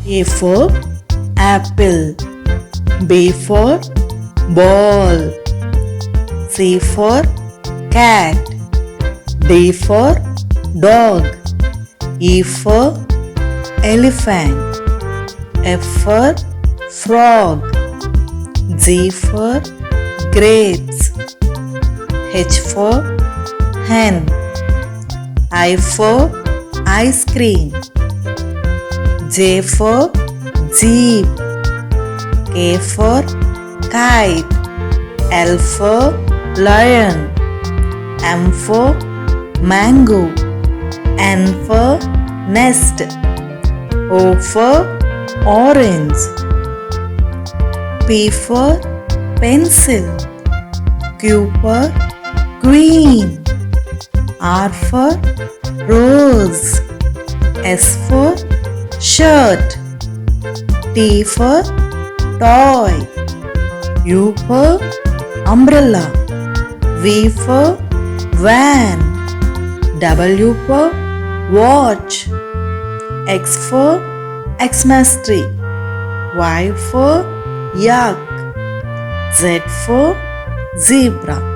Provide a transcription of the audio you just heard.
A for apple. B for ball. C for cat. D for dog. E for elephant. F for frog. G for grapes. H for hen. I for ice cream. J for jeep. K for kite. L for lion. M for mango. N for nest. O for orange. P for pencil. Q for queen. R for rose. S for shirt. T for toy. U for umbrella. V for van. W for watch. X for Xmas tree. Y for yak. Z for zebra.